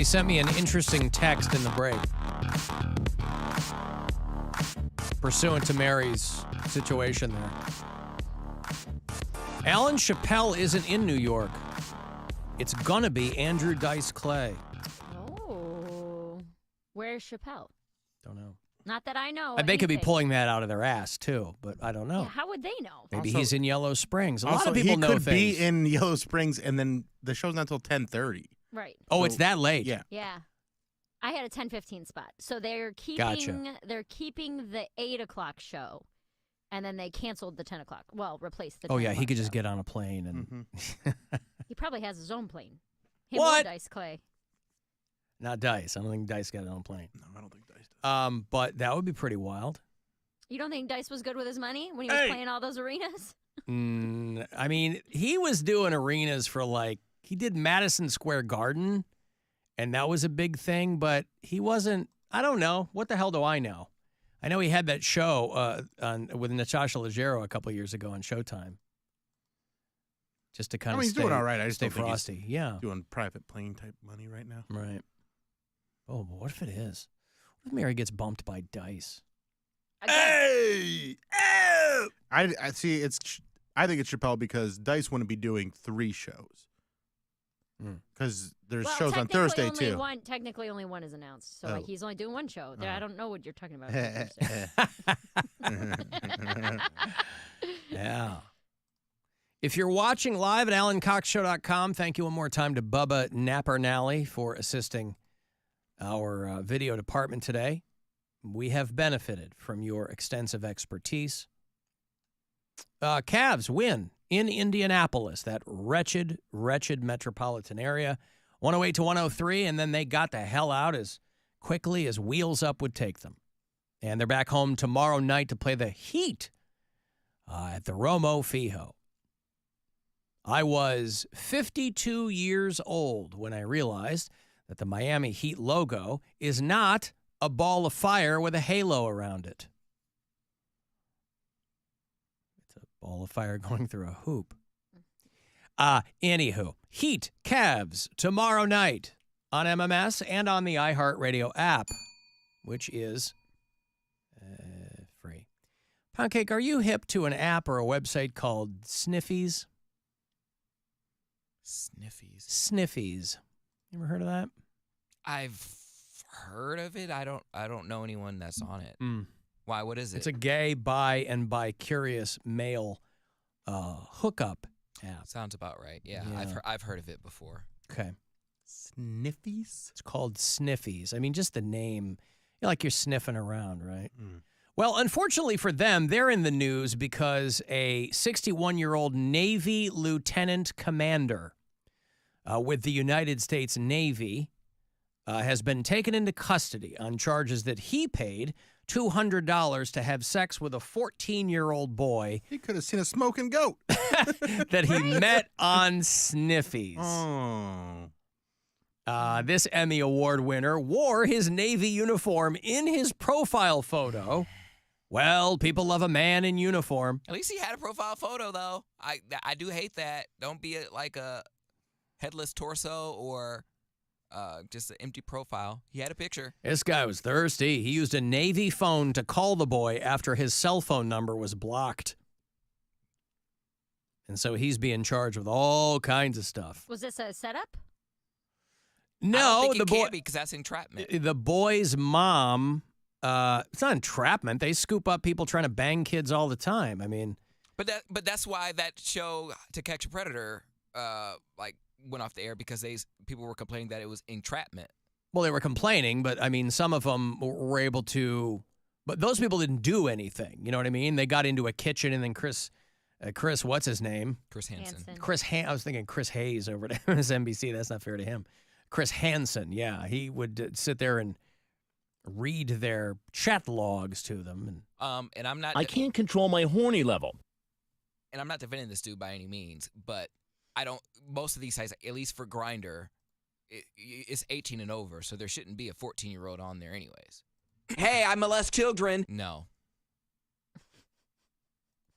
He sent me an interesting text in the break. Pursuant to Mary's situation there. Alan Chappelle isn't in New York. It's gonna be Andrew Dice Clay. Oh. Where's Chappelle? Don't know. Not that I know. They could be pulling that out of their ass, too, but I don't know. Yeah, how would they know? Maybe Also, he's in Yellow Springs. A lot of people know things. He could be in Yellow Springs, and then the show's not until 10:30. Right. Oh, it's that late? Yeah. Yeah. I had a 10:15 spot. So they're keeping the 8 o'clock show, and then they canceled the 10 o'clock. Well, replaced the 10 Oh, yeah, he could show. just get on a plane. And He probably has his own plane. Him What? or Dice Clay. Not Dice. I don't think Dice got his own plane. No, I don't think Dice does. But that would be pretty wild. You don't think Dice was good with his money when he was playing all those arenas? I mean, he was doing arenas for he did Madison Square Garden, and that was a big thing, but he wasn't, I don't know. What the hell do I know? I know he had that show with Natasha Leggero a couple years ago on Showtime. Just to kind of he's doing all right. I just stay don't think frosty. he's Yeah. doing private plane type money right now. Right. Oh, but what if it is? What if Mary gets bumped by Dice? Hey! Oh! I see. I think it's Chappelle because Dice wouldn't be doing 3 shows because there's shows on Thursday too. Technically, only one is announced, so he's only doing one show. I don't know what you're talking about. Yeah. If you're watching live at AlanCoxShow.com, thank you one more time to Bubba Nappernally for assisting our video department today. We have benefited from your extensive expertise. Cavs win in Indianapolis, that wretched, wretched metropolitan area, 108 to 103, and then they got the hell out as quickly as Wheels Up would take them. And they're back home tomorrow night to play the Heat at the Romo Fijo. I was 52 years old when I realized that the Miami Heat logo is not a ball of fire with a halo around it. It's a ball of fire going through a hoop. Anywho, Heat Cavs tomorrow night on MMS and on the iHeartRadio app, which is free. Poundcake, are you hip to an app or a website called Sniffies? Sniffies. You ever heard of that? I've heard of it. I don't know anyone that's on it. Why? What is it? It's a gay, bi, and bi-curious male hookup app. Sounds about right. Yeah. I've heard of it before. Okay. Sniffies? It's called Sniffies. I mean, just the name, you're sniffing around, right? Well, unfortunately for them, they're in the news because a 61-year-old Navy lieutenant commander with the United States Navy has been taken into custody on charges that he paid $200 to have sex with a 14-year-old boy. He could have seen a smoking goat. that he met on Sniffies. Oh. This Emmy Award winner wore his Navy uniform in his profile photo. Well, people love a man in uniform. At least he had a profile photo, though. I do hate that. Don't be like a headless torso or just an empty profile. He had a picture. This guy was thirsty. He used a Navy phone to call the boy after his cell phone number was blocked. And so he's being charged with all kinds of stuff. Was this a setup? I No, don't think the it boy, can be because that's entrapment. the boy's mom, it's not entrapment. They scoop up people trying to bang kids all the time. I mean, But that's why that show To Catch a Predator went off the air because people were complaining that it was entrapment. well, they were complaining, but I mean, some of them were able to, but those people didn't do anything. You know what I mean? They got into a kitchen and then Chris, what's his name? Chris Hansen. I was thinking Chris Hayes over at MSNBC. That's not fair to him. Chris Hansen, yeah. He would sit there and read their chat logs to them. And I'm not. I can't control my horny level. And I'm not defending this dude by any means, but I don't. Most of these sites, at least for Grindr, it's 18 and over, so there shouldn't be a 14-year-old on there, anyways. Hey, I molest children. No.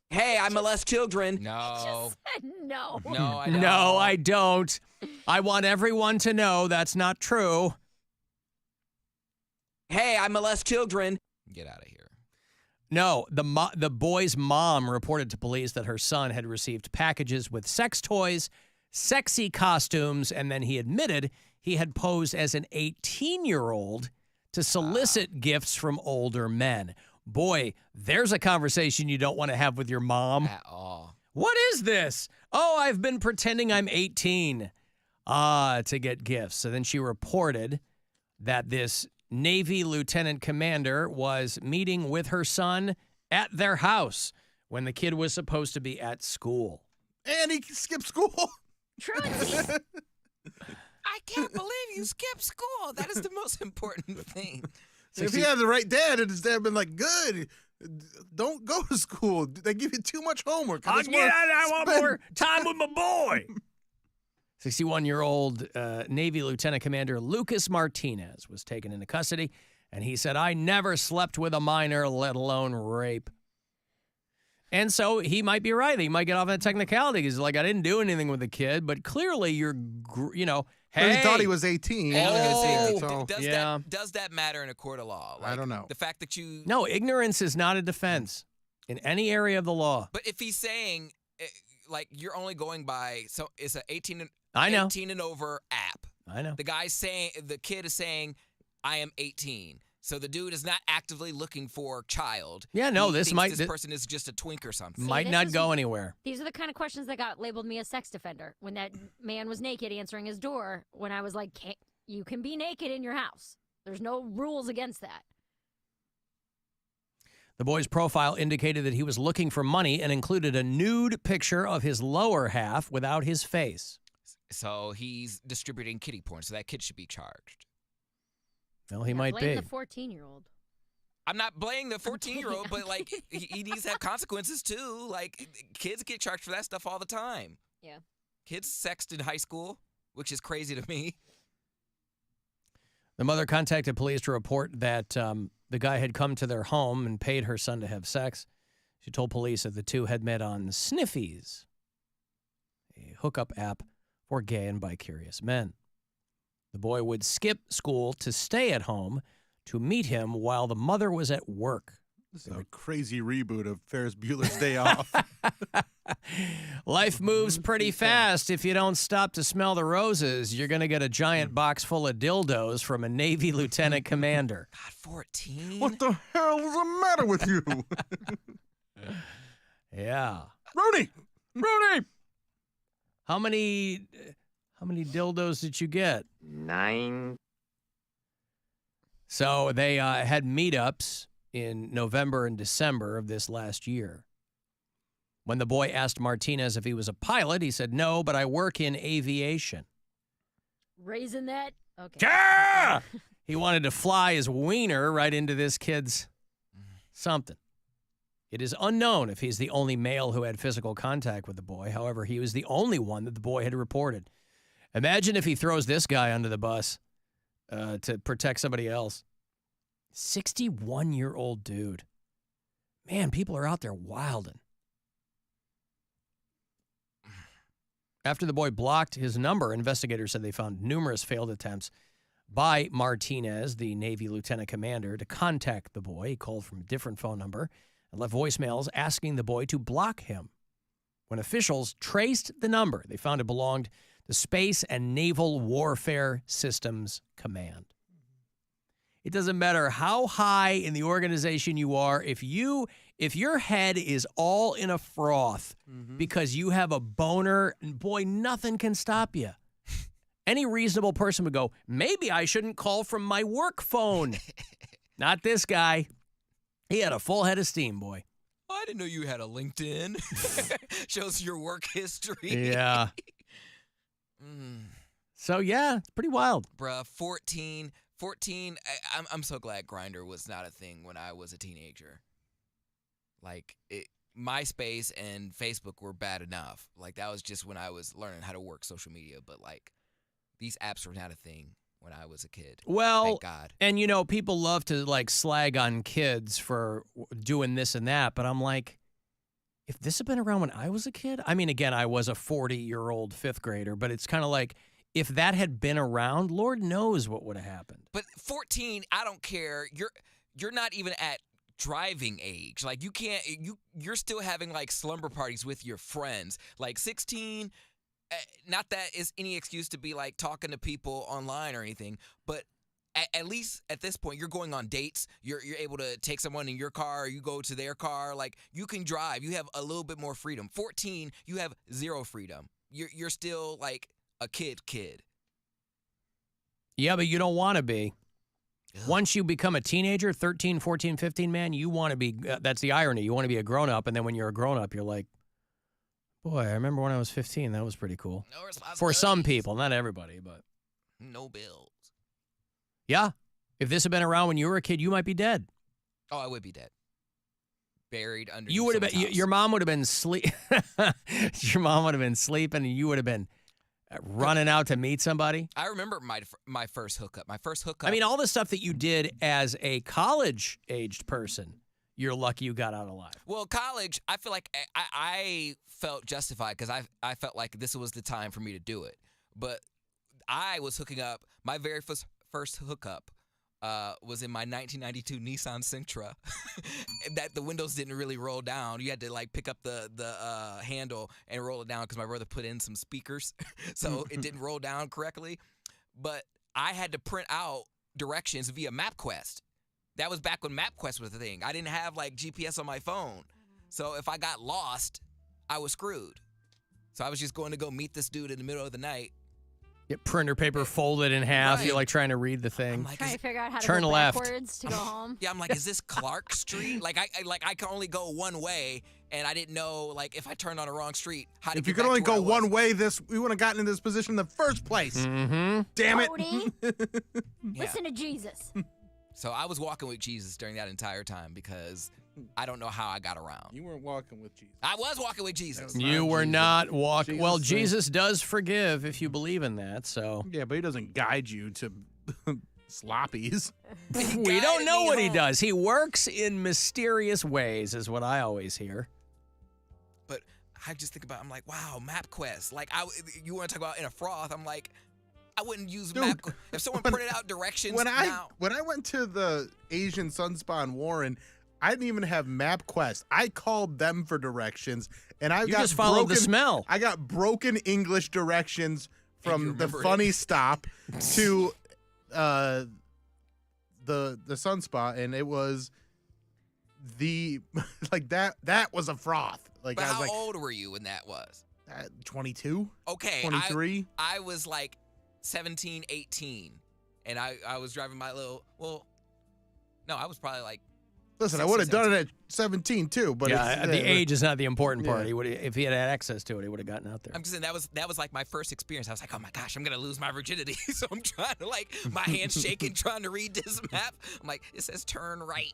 Hey, I molest children. No. Just said no. No, I don't. No, I don't. I want everyone to know that's not true. Hey, I molest children. Get out of here. No, the boy's mom reported to police that her son had received packages with sex toys, sexy costumes, and then he admitted he had posed as an 18-year-old to solicit gifts from older men. Boy, there's a conversation you don't want to have with your mom. At all. What is this? Oh, I've been pretending I'm 18 to get gifts. So then she reported that this Navy lieutenant commander was meeting with her son at their house when the kid was supposed to be at school. And he skipped school. Truly. I can't believe you skipped school. That is the most important thing. If he had the right dad, and his dad been like, good, don't go to school. They give you too much homework. I want more time with my boy. 61-year-old Navy Lieutenant Commander Lucas Martinez was taken into custody, and he said, I never slept with a minor, let alone rape. And so he might be right. He might get off on a technicality. He's like, I didn't do anything with the kid, but clearly you're, hey. He thought he was 18. Does that matter in a court of law? Like, I don't know. The fact that you... No, ignorance is not a defense in any area of the law. But if he's saying, like, you're only going by, so it's an 18 and over app. I know. The kid is saying, I am 18. So the dude is not actively looking for child. Yeah, no, He this thinks this person is just a twink or something. might not go anywhere. These are the kind of questions that got labeled me a sex defender when that man was naked answering his door when I was like, you can be naked in your house. There's no rules against that. The boy's profile indicated that he was looking for money and included a nude picture of his lower half without his face. So he's distributing kiddie porn, so that kid should be charged. Well, he might blame be. the 14-year-old. I'm not blaming the 14-year-old, but, like, he needs to have consequences, too. Like, kids get charged for that stuff all the time. Yeah. Kids sexted in high school, which is crazy to me. The mother contacted police to report that the guy had come to their home and paid her son to have sex. She told police that the two had met on Sniffies, a hookup app for gay and bi-curious men. The boy would skip school to stay at home to meet him while the mother was at work. This is a crazy reboot of Ferris Bueller's Day Off. Life moves pretty fast. If you don't stop to smell the roses, you're going to get a giant box full of dildos from a Navy lieutenant commander. God, 14? What the hell is the matter with you? Yeah. Rudy! How many dildos did you get? 9. So they had meetups in November and December of this last year. When the boy asked Martinez if he was a pilot, he said, no, but I work in aviation. Raising that? Okay. Yeah! He wanted to fly his wiener right into this kid's something. It is unknown if he's the only male who had physical contact with the boy. However, he was the only one that the boy had reported. Imagine if he throws this guy under the bus to protect somebody else. 61-year-old dude. Man, people are out there wilding. After the boy blocked his number, investigators said they found numerous failed attempts by Martinez, the Navy lieutenant commander, to contact the boy. He called from a different phone number and left voicemails asking the boy to block him. When officials traced the number, they found it belonged to Space and Naval Warfare Systems Command. It doesn't matter how high in the organization you are, if your head is all in a froth because you have a boner, boy, nothing can stop you. Any reasonable person would go, maybe I shouldn't call from my work phone. Not this guy. He had a full head of steam, boy. Oh, I didn't know you had a LinkedIn. Shows your work history. Yeah. So, yeah, it's pretty wild. Bruh, 14, I'm so glad Grindr was not a thing when I was a teenager. Like, MySpace and Facebook were bad enough. Like, that was just when I was learning how to work social media. But, like, these apps were not a thing when I was a kid. Well, thank God. And, you know, people love to, like, slag on kids for doing this and that. But I'm like, if this had been around when I was a kid, I mean, again, I was a 40-year-old fifth grader. But it's kind of like, if that had been around, Lord knows what would have happened. But 14, I don't care. You're not even at driving age. Like, you can't. You're still having like slumber parties with your friends. Like 16. Not that is any excuse to be like talking to people online or anything, but at least at this point, you're going on dates. You're able to take someone in your car, or you go to their car. Like, you can drive. You have a little bit more freedom. 14, you have zero freedom. You're still like a kid. Yeah, but you don't want to be. Ugh. Once you become a teenager, 13, 14, 15, man, you want to be, that's the irony. You want to be a grown-up, and then when you're a grown-up, you're like, boy, I remember when I was 15. That was pretty cool. No responsibilities. For some people, not everybody, but. No bills. Yeah. If this had been around when you were a kid, you might be dead. Oh, I would be dead. Buried under. You would have been. Your mom would have been sleep. Your mom would have been sleeping, and you would have been running out to meet somebody. I remember my first hookup. My first hookup. I mean, all the stuff that you did as a college-aged person, you're lucky you got out alive. Well, college, I feel like I felt justified because I felt like this was the time for me to do it. But I was hooking up. My very first hookup was in my 1992 Nissan Sentra. That the windows didn't really roll down. You had to like pick up the handle and roll it down because my brother put in some speakers, so it didn't roll down correctly. But I had to print out directions via MapQuest. That was back when MapQuest was a thing. I didn't have like GPS on my phone, so if I got lost, I was screwed. So I was just going to go meet this dude in the middle of the night. Get printer paper folded in half. Right. You're like trying to read the thing. I'm like, Trying to figure out how to turn go left. backwards to go home. yeah, I'm like, is this Clark Street? Like I can only go one way, and I didn't know like if I turned on the wrong street, how to If get you could back only to where go I was. one way, we wouldn't have gotten in this position in the first place. Mm-hmm. Damn it. Cody, Yeah. listen to Jesus. So I was walking with Jesus during that entire time because I don't know how I got around. You weren't walking with Jesus. I was walking with Jesus. You were Jesus. not walking. Well, Jesus Jesus does forgive if you believe in that. So Yeah, but he doesn't guide you to sloppies. we don't guided know me what he home. does. He works in mysterious ways, is what I always hear. But I just think about, I'm like, wow, MapQuest. Like, you want to talk about in a froth? I'm like, I wouldn't use Dude, MapQuest. If someone printed out directions When now. I went to the Asian Sunspawn Warren, I didn't even have MapQuest. I called them for directions, and I You got just followed the broken- smell. I got broken English directions And you from the remember funny stop to the Sunspot, and it was the like that was a froth. Like But I was how like old were you when that was? 22, Okay. 23. I was like 17, 18. And I was driving my little, no, I was probably like, Listen, I 16, would have done it at 17 too, but yeah, it's, the age is not the important part. Yeah. He would, if he had access to it, he would have gotten out there. I'm just saying that was like my first experience. I was like, oh my gosh, I'm gonna lose my virginity. So I'm trying to like my hands shaking, trying to read this map. I'm like, it says turn right,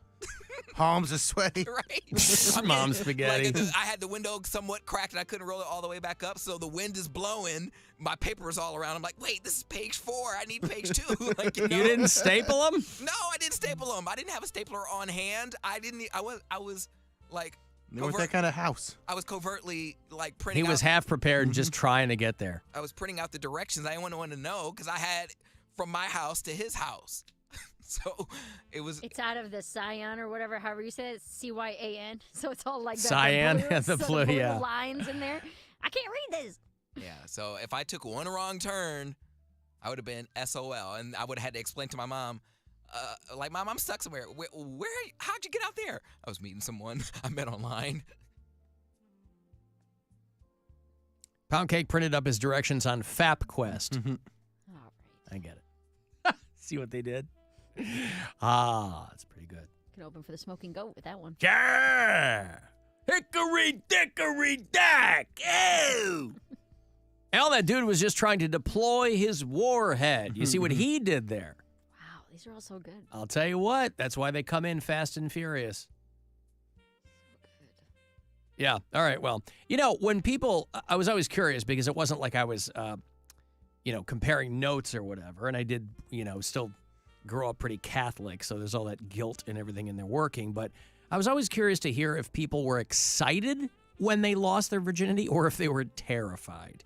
palms are sweaty. right. I'm Mom getting- spaghetti. Like, I had the window somewhat cracked and I couldn't roll it all the way back up. So the wind is blowing. My paper is all around. I'm like, wait, this is page 4. I need page 2. Like, you know? You didn't staple him? No, I didn't staple them. I didn't have a stapler on hand. I was like. You weren't that kind of house. I was covertly like printing. He was out, half prepared and just trying to get there. I was printing out the directions. I didn't want to know because I had from my house to his house. So it was. It's out of the cyan or whatever, however you say it, CYAN. So it's all like the Cyan, blue, the so blue, blue yeah. lines in there. I can't read this. Yeah. So if I took one wrong turn, I would have been SOL, and I would have had to explain to my mom. Like, Mom, I'm stuck somewhere. Where? How'd you get out there? I was meeting someone I met online. Poundcake printed up his directions on FapQuest. Mm-hmm. All right. I get it. See what they did? Ah, that's pretty good. Can open for the smoking goat with that one. Yeah! Hickory dickory dock! Ew! All that dude was just trying to deploy his warhead. You see what he did there? Wow, these are all so good. I'll tell you what, that's why they come in fast and furious. Yeah. All right. Well, you know, when people, I was always curious because it wasn't like I was, comparing notes or whatever. And I did, still grow up pretty Catholic. So there's all that guilt and everything in their working. But I was always curious to hear if people were excited when they lost their virginity or if they were terrified.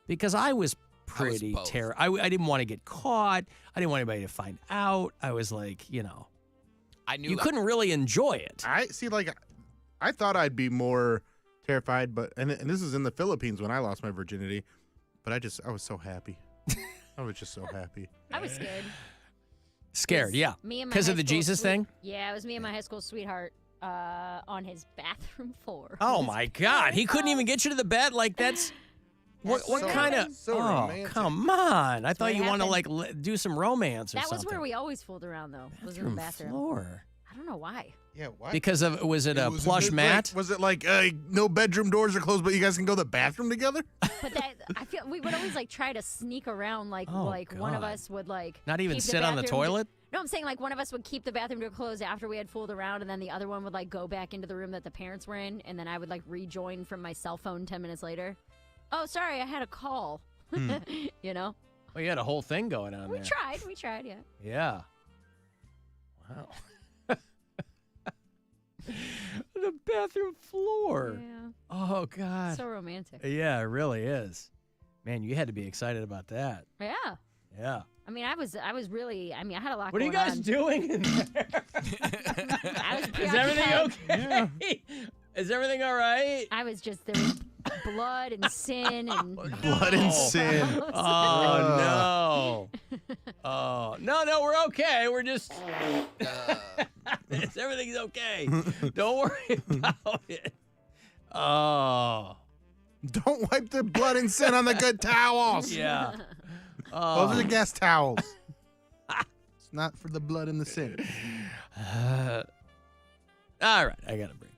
Because I was pretty both. terrible. I didn't want to get caught. I didn't want anybody to find out. I was like, I knew you couldn't really enjoy it. I see. Like, I thought I'd be more terrified, but and this is in the Philippines when I lost my virginity, but I was so happy. I was just so happy. I was scared. Scared, yeah. Me and my Because high of the school Jesus thing? Yeah, it was me and my high school sweetheart on his bathroom floor. Oh my God! He couldn't even get you to the bed. Like that's what so- kind of? so oh, romantic. come on! I thought what you want to happened. like do some romance or That something. was where we always fooled around, though. Was in the bathroom. floor. I don't know why. Yeah, why? Because of was it a Was plush it mat? was it like no bedroom doors are closed, but you guys can go to the bathroom together? But that I feel we would always like try to sneak around, like Oh, one of God. us would like Not even keep sit on the bathroom toilet? No, I'm saying like one of us would keep the bathroom door closed after we had fooled around, and then the other one would like go back into the room that the parents were in, and then I would like rejoin from my cell phone 10 minutes later. Oh, sorry, I had a call. You know, Well, you had a whole thing going on we there. tried, yeah. Yeah. Wow. The bathroom floor. Yeah, Oh God. so romantic. Yeah, it really is. Man, you had to be excited about that. Yeah, Yeah. I mean, I was really. I mean, I had a lot. What are you going guys on. doing in there? I was Is everything preoccupied. okay? Is everything all right? I was just there was blood and sin and Blood and sin. Oh no. Oh no, we're okay. We're just everything's okay. Don't worry about it. Oh. Don't wipe the blood and sin on the good towels. Yeah. Those are the guest towels. It's not for the blood and the sin. All right, I got to break.